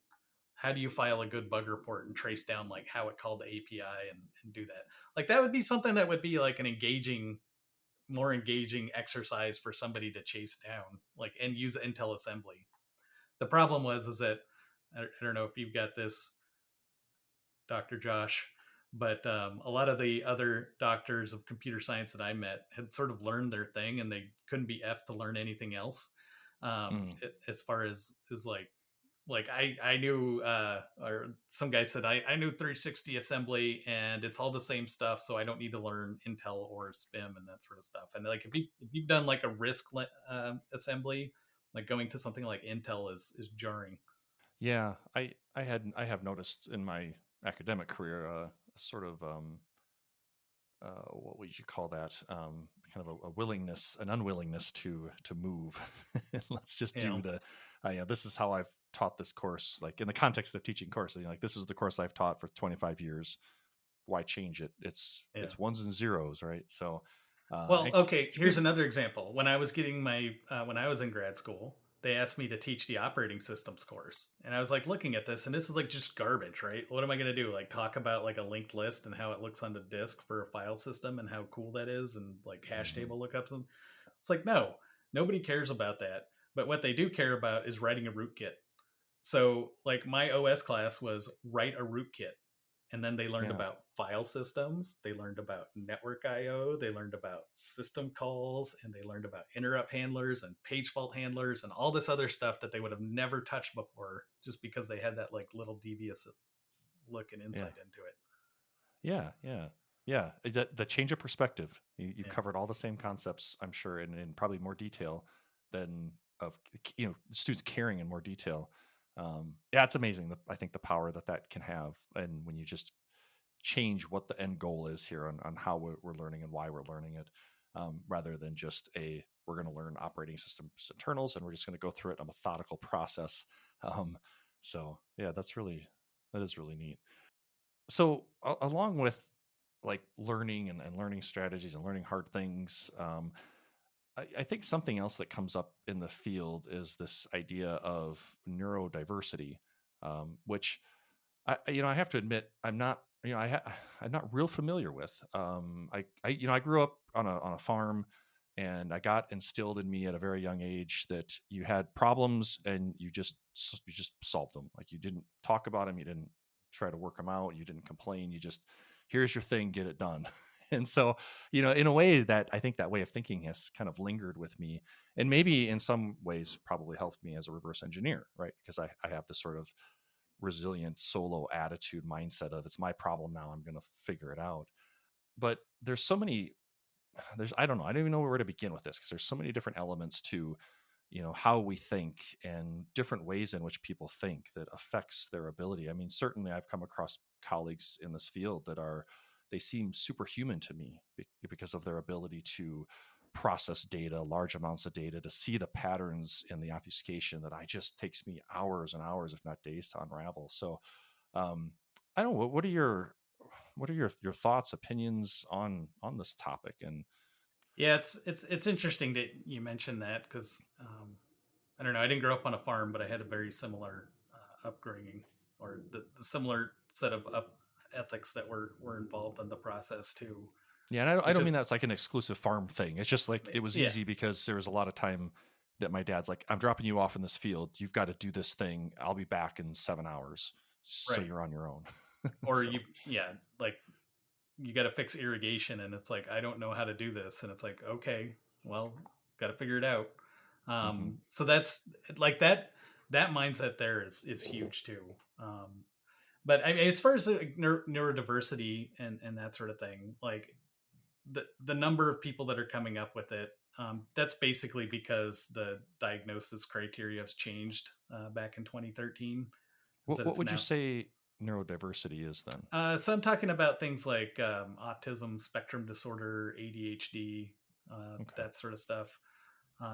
B: How do you file a good bug report and trace down like how it called the API and do that? Like, that would be something that would be like an more engaging exercise for somebody to chase down, like, and use Intel assembly. The problem was is that I don't know if you've got this, Dr. Josh, but a lot of the other doctors of computer science that I met had sort of learned their thing, and they couldn't be F to learn anything else.
A: mm,
B: As far as like I knew, or some guy said, I knew 360 assembly and it's all the same stuff, so I don't need to learn Intel or SPIM and that sort of stuff. And like, if you've done like a RISC assembly, like going to something like Intel is jarring.
A: yeah. I have noticed in my academic career, a sort of what would you call that? Kind of a willingness, an unwillingness to move. Let's just
B: You know,
A: do the. This is how I've taught this course. Like, in the context of teaching courses, like, this is the course I've taught for 25 years. Why change it?
B: yeah.
A: It's ones and zeros, right? So,
B: Well,
A: and
B: okay, here's
A: compute.
B: another example. When I was getting my when I was in grad school, they asked me to teach the operating systems course. And I was like looking at this, and this is like just garbage, right? What am I going to do? Like, talk about like a linked list and how it looks on the disk for a file system and how cool that is, and like hash
A: Mhm.
B: table lookups, and it's like, no, nobody cares about that. But what they do care about is writing a rootkit. So like my OS class was write a rootkit, and then they learned
A: Yeah,
B: about file systems, they learned about network IO, they learned about system calls, and they learned about interrupt handlers and page fault handlers and all this other stuff that they would have never touched before, just because they had that like little devious look and
A: yeah,
B: insight into it.
A: yeah. The change of perspective. You've
B: Yeah.
A: covered all the same concepts, I'm sure, in probably more detail than of students caring in more detail. Yeah, it's amazing. I think the power that can have, and when you just change what the end goal is here on how we're learning and why we're learning it, rather than just we're going to learn operating systems internals and we're just going to go through it in a methodical process. Um, so yeah, that is really neat. So along with like learning and learning strategies and learning hard things. I think something else that comes up in the field is this idea of neurodiversity, which I have to admit, I'm not, I'm not real familiar with. I grew up on a farm, and I got instilled in me at a very young age that you had problems and you just solved them. Like, you didn't talk about them, you didn't try to work them out, you didn't complain. You just, here's your thing, get it done. And so, in a way, that I think that way of thinking has kind of lingered with me, and maybe in some ways probably helped me as a reverse engineer, right? Because I have this sort of resilient solo attitude mindset of, it's my problem now, I'm going to figure it out. But I don't know, I don't even know where to begin with this, because there's so many different elements to how we think, and different ways in which people think, that affects their ability. I mean, certainly I've come across colleagues in this field that they seem superhuman to me, because of their ability to process data, large amounts of data, to see the patterns in the obfuscation that I just takes me hours and hours, if not days, to unravel. So um, I don't know, what are your thoughts, opinions on this topic? And
B: Yeah, it's interesting that you mentioned that because I don't know. I didn't grow up on a farm, but I had a very similar upbringing, or the similar set of ethics that were involved in the process too.
A: yeah, and I
B: Which
A: don't
B: is
A: mean that's like an exclusive farm thing. It's just like, it was
B: yeah,
A: easy because there was a lot of time that my dad's like, I'm dropping you off in this field. You've got to do this thing. I'll be back in 7 hours. So
B: right.
A: you're on your own.
B: Or
A: So,
B: you yeah, like you got to fix irrigation, and it's like I don't know how to do this, and it's like okay, well, got to figure it out.
A: hmm
B: So that's like that mindset there is huge too. But I mean, as far as neurodiversity and that sort of thing, like the number of people that are coming up with it, that's basically because the diagnosis criteria has changed back in 2013. Is that
A: what
B: it's
A: would you
B: now
A: say neurodiversity is then?
B: so I'm talking about things like autism spectrum disorder, ADHD,
A: Okay.
B: that sort of stuff.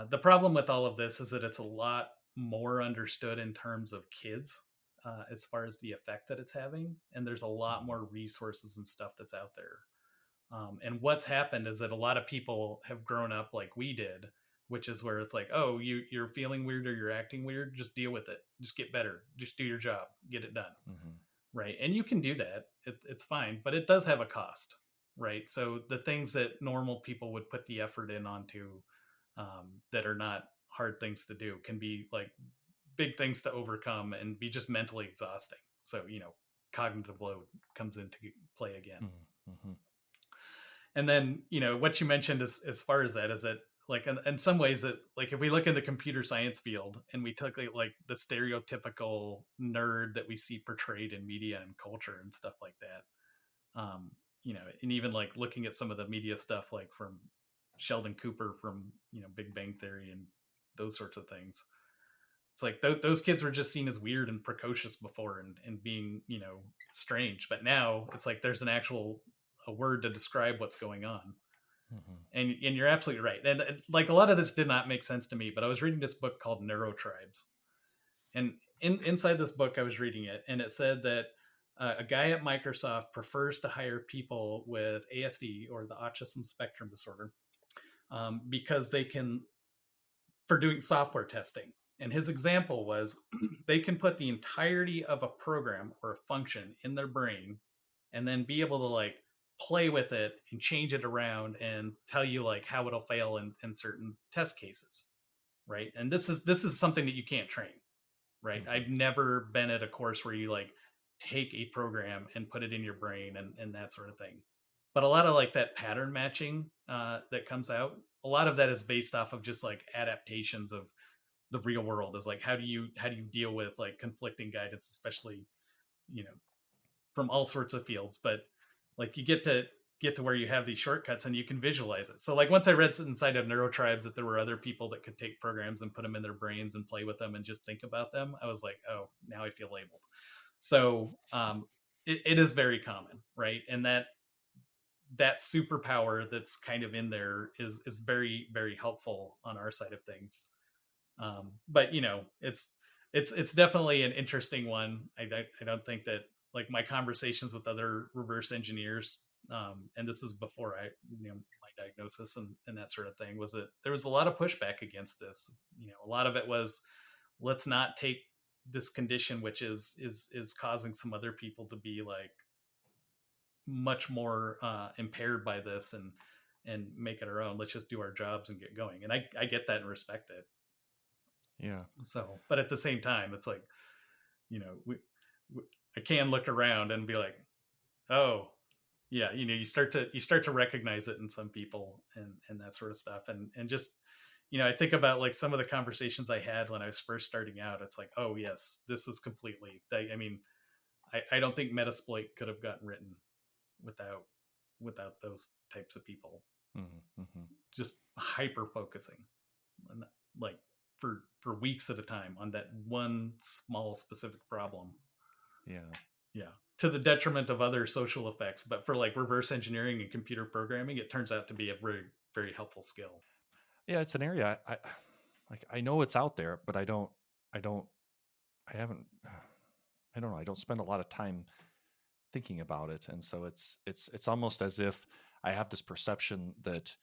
B: The problem with all of this is that it's a lot more understood in terms of kids, as far as the effect that it's having, and there's a lot
A: Mhm.
B: more resources and stuff that's out there. And what's happened is that a lot of people have grown up like we did, which is where it's like, oh, you're feeling weird or you're acting weird, just deal with it, just get better, just do your job, get it done,
A: Mhm.
B: right? And you can do that, it's fine, but it does have a cost, right? So the things that normal people would put the effort in onto, that are not hard things to do, can be like big things to overcome and be just mentally exhausting. So cognitive load comes into play again.
A: Mhm. Mhm.
B: And then what you mentioned as far as that is that, like, in some ways, it like if we look in the computer science field and we took like the stereotypical nerd that we see portrayed in media and culture and stuff like that, and even like looking at some of the media stuff like from Sheldon Cooper from Big Bang Theory and those sorts of things. It's like those kids were just seen as weird and precocious before, and being strange, but now it's like there's an actual a word to describe what's going on.
A: Mhm.
B: And you're absolutely right, and like a lot of this did not make sense to me, but I was reading this book called Neurotribes, and inside this book I was reading it, and it said that a guy at Microsoft prefers to hire people with ASD, or the autism spectrum disorder, because they can, for doing software testing. And his example was they can put the entirety of a program or a function in their brain, and then be able to like play with it and change it around and tell you like how it'll fail in certain test cases, right? And this is something that you can't train, right?
A: Mhm.
B: I've never been at a course where you like take a program and put it in your brain and that sort of thing. But a lot of like that pattern matching that comes out, a lot of that is based off of just like adaptations of the real world. Is like how do you deal with like conflicting guidance, especially you know from all sorts of fields. But like you get to where you have these shortcuts and you can visualize it. So like once I read inside of Neurotribes that there were other people that could take programs and put them in their brains and play with them and just think about them, I was like, oh, now I feel labeled. So it is very common, right? And that superpower that's kind of in there is very very helpful on our side of things. But it's definitely an interesting one. I don't think that like my conversations with other reverse engineers and this is before my diagnosis and that sort of thing, was that there was a lot of pushback against this. A lot of it was, let's not take this condition, which is causing some other people to be like much more impaired by this, and make it our own. Let's just do our jobs and get going. And I get that and respect it.
A: Yeah.
B: So, but at the same time, it's like, we I can look around and be like, oh, yeah, you start to recognize it in some people, and that sort of stuff, and just, I think about like some of the conversations I had when I was first starting out. It's like, oh yes, this was completely. I mean, I don't think Metasploit could have gotten written without those types of people
A: Mm-hmm.
B: just hyper focusing on, like, for weeks at a time on that one small specific problem.
A: Yeah.
B: Yeah, to the detriment of other social effects, but for like reverse engineering and computer programming, it turns out to be a very, very helpful skill.
A: Yeah. It's an area I know it's out there, but I haven't, I don't know. I don't spend a lot of time thinking about it. And so it's almost as if I have this perception that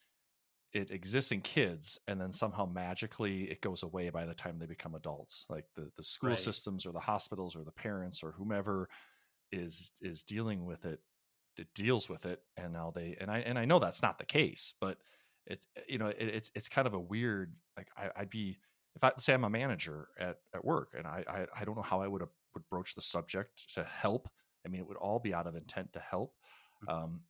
A: it exists in kids and then somehow magically it goes away by the time they become adults. Like the school
B: Right.
A: systems or the hospitals or the parents or whomever is dealing with it, it deals with it. And now I know that's not the case, but it's kind of a weird, like I'd be, if I say I'm a manager at work and I don't know how I would broach the subject to help. I mean, it would all be out of intent to help,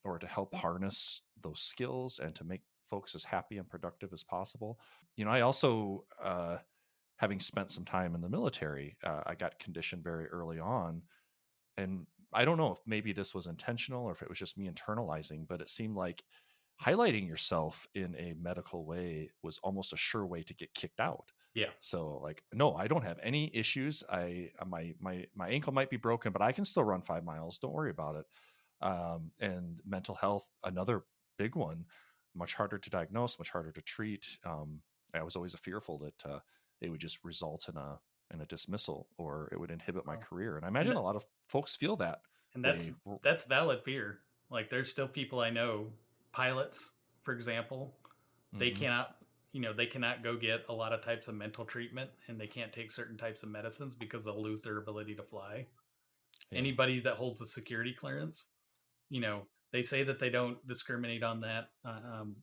A: or to help harness those skills and to make folks as happy and productive as possible. I also, having spent some time in the military, I got conditioned very early on, and I don't know if maybe this was intentional or if it was just me internalizing, but it seemed like highlighting yourself in a medical way was almost a sure way to get kicked out.
B: Yeah.
A: So like, no, I don't have any issues. My ankle might be broken, but I can still run 5 miles. Don't worry about it. And mental health, another big one, much harder to diagnose, much harder to treat. I was always fearful that it would just result in a dismissal or it would inhibit my
B: Well,
A: career. And I
B: and
A: imagine a lot of folks feel that
B: and that's
A: way.
B: that's valid fear. Like, there's still people I know, pilots, for example, they
A: Mm-hmm.
B: cannot they cannot go get a lot of types of mental treatment, and they can't take certain types of medicines because they'll lose their ability to fly.
A: Yeah.
B: Anybody that holds a security clearance, they say that they don't discriminate on that, on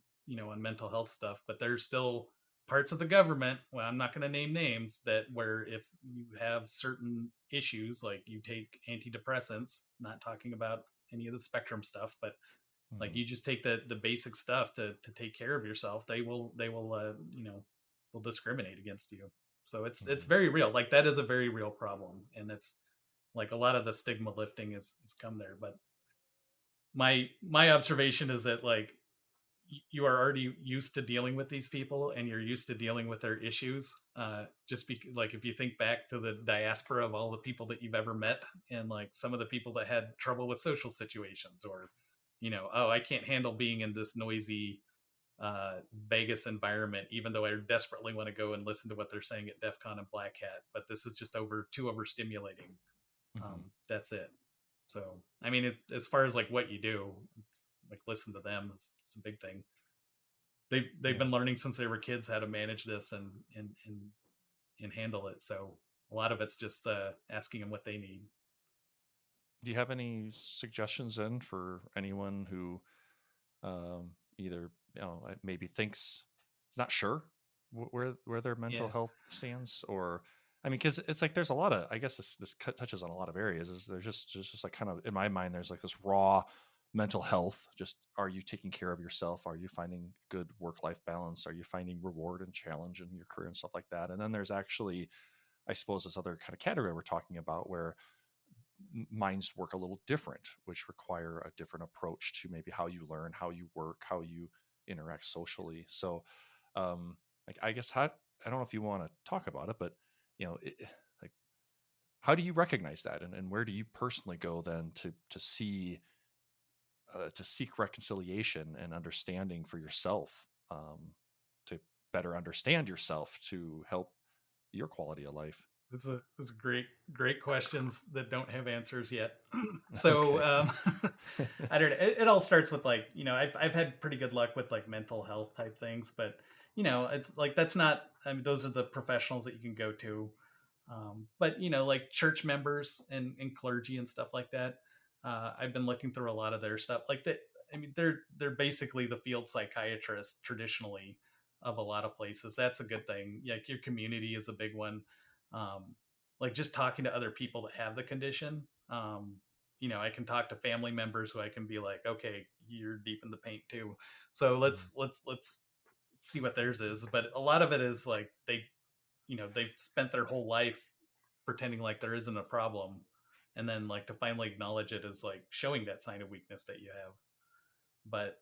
B: mental health stuff, but there's still parts of the government, well, I'm not going to name names, that where if you have certain issues, like you take antidepressants, not talking about any of the spectrum stuff, but like
A: Mm-hmm.
B: you just take the basic stuff to take care of yourself, they will they'll discriminate against you. So it's
A: Mm-hmm.
B: very real. Like, that is a very real problem, and it's like a lot of the stigma lifting is come there. But my observation is that, like, you are already used to dealing with these people, and you're used to dealing with their issues. Like, if you think back to the diaspora of all the people that you've ever met, and like some of the people that had trouble with social situations, or oh, I can't handle being in this noisy Vegas environment, even though I desperately want to go and listen to what they're saying at DEF CON and Black Hat, but this is just too overstimulating.
A: Mm-hmm.
B: That's it. So, I mean, as far as like what you do, it's like, listen to them. It's a big thing. They've
A: Yeah.
B: been learning since they were kids how to manage this and handle it. So a lot of it's just asking them what they need.
A: Do you have any suggestions then for anyone who, either maybe thinks is not sure where their mental
B: Yeah,
A: health stands, or I mean, because it's like there's a lot of, I guess this touches on a lot of areas. Is there's just like kind of in my mind there's like this raw mental health. Just, are you taking care of yourself? Are you finding good work life balance? Are you finding reward and challenge in your career and stuff like that? And then there's actually, I suppose, this other kind of category we're talking about where minds work a little different, which require a different approach to maybe how you learn, how you work, how you interact socially. So, like, I guess, how, I don't know if you want to talk about it, but like, how do you recognize that, and where do you personally go then to see, to seek reconciliation and understanding for yourself, to better understand yourself to help your quality of life?
B: This is great questions that don't have answers yet.
A: Okay.
B: I don't know. It all starts with like, I've had pretty good luck with like mental health type things, but it's like, that's not, I mean, those are the professionals that you can go to. But like church members and clergy and stuff like that. I've been looking through a lot of their stuff like that. I mean, they're basically the field psychiatrists traditionally of a lot of places. That's a good thing. Like your community is a big one. Like just talking to other people that have the condition. I can talk to family members who I can be like, okay, you're deep in the paint too. So let's see what theirs is. But a lot of it is like they've spent their whole life pretending like there isn't a problem, and then like to finally acknowledge it is like showing that sign of weakness that you have. But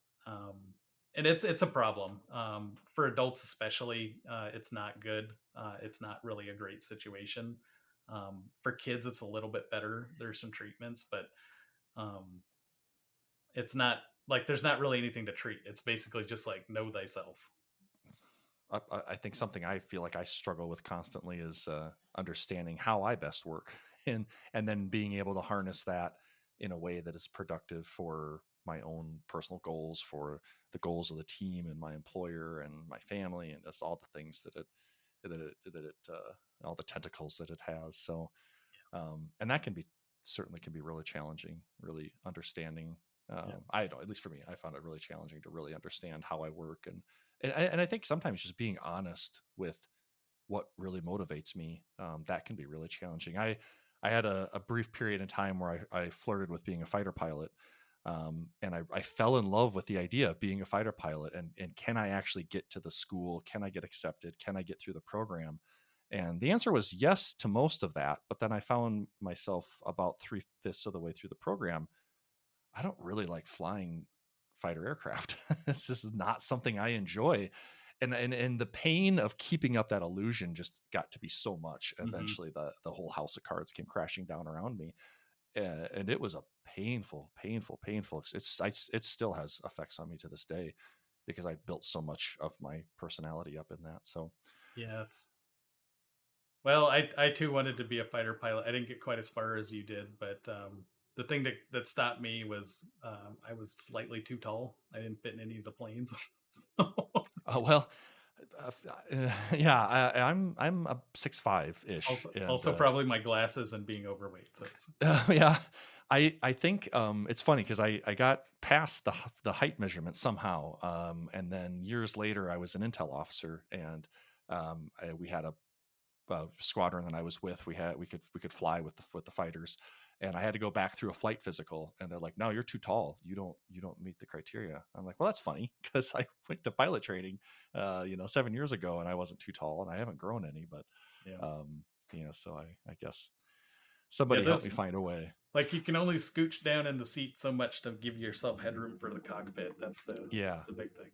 B: and it's a problem for adults especially. It's not good. It's not really a great situation. For kids it's a little bit better. There's some treatments, but it's not like there's not really anything to treat. It's basically just like know thyself.
A: I think something I feel like I struggle with constantly is understanding how I best work, and then being able to harness that in a way that is productive for my own personal goals, for the goals of the team and my employer and my family, and just all the things that it all the tentacles that it has. So, and that certainly can be really challenging, really understanding. I don't, at least for me, I found it really challenging to really understand how I work, and I think sometimes just being honest with what really motivates me, that can be really challenging. I had a brief period in time where I flirted with being a fighter pilot, and I fell in love with the idea of being a fighter pilot, and can I actually get to the school? Can I get accepted? Can I get through the program? And the answer was yes to most of that. But then I found myself about 3/5 of the way through the program, I don't really like flying fighter aircraft. It's just not something I enjoy. And the pain of keeping up that illusion just got to be so much. Eventually the whole house of cards came crashing down around me. And it was a painful. It still has effects on me to this day because I built so much of my personality up in that. So
B: Yeah, well, I too wanted to be a fighter pilot. I didn't get quite as far as you did, but the thing that stopped me was I was slightly too tall. I didn't fit in any of the planes.
A: well, yeah, I'm a 6'5" ish.
B: Also probably my glasses and being overweight. So
A: yeah, I think it's funny because I got past the height measurement somehow, and then years later I was an intel officer, and we had a squadron that I was with. We could fly with the fighters, and I had to go back through a flight physical, and they're like, "No, you're too tall. You don't meet the criteria." I'm like, "Well, that's funny because I went to pilot training, 7 years ago, and I wasn't too tall, and I haven't grown any." But so I guess somebody helped me find a way.
B: Like you can only scooch down in the seat so much to give yourself headroom for the cockpit. That's the big thing.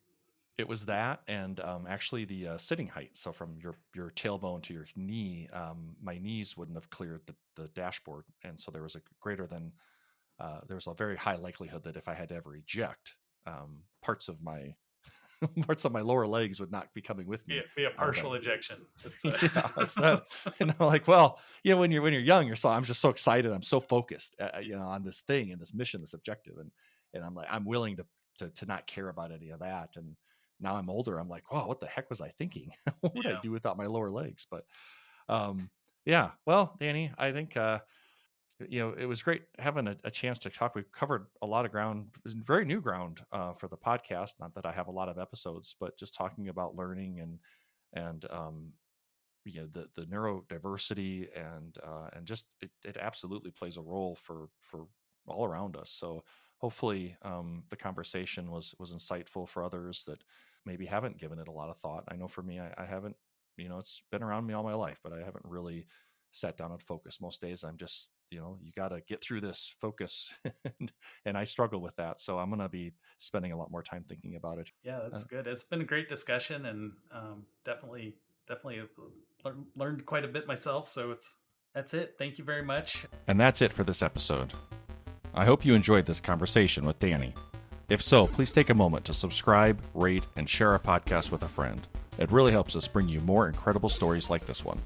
A: It was that, and actually the sitting height. So from your tailbone to your knee, my knees wouldn't have cleared the dashboard, and so there was a very high likelihood that if I had to ever eject, parts of my lower legs would not be coming with me.
B: Be a partial ejection.
A: Like, well, when you're young, I'm just so excited. I'm so focused, on this thing and this mission, this objective, and I'm like, I'm willing to not care about any of that. And now I'm older. I'm like, wow, what the heck was I thinking? What would I do without my lower legs? But well, Danny, I think it was great having a chance to talk. We've covered a lot of ground, very new ground for the podcast. Not that I have a lot of episodes, but just talking about learning and the neurodiversity and just it absolutely plays a role for all around us. So hopefully the conversation was insightful for others that maybe haven't given it a lot of thought. I know for me, I haven't. It's been around me all my life, but I haven't really sat down and focused. Most days I'm just, you got to get through this, focus. and I struggle with that. So I'm going to be spending a lot more time thinking about it.
B: Yeah, that's good. It's been a great discussion, and definitely learned quite a bit myself. So that's it. Thank you very much.
A: And that's it for this episode. I hope you enjoyed this conversation with Danny. If so, please take a moment to subscribe, rate, and share our podcast with a friend. It really helps us bring you more incredible stories like this one.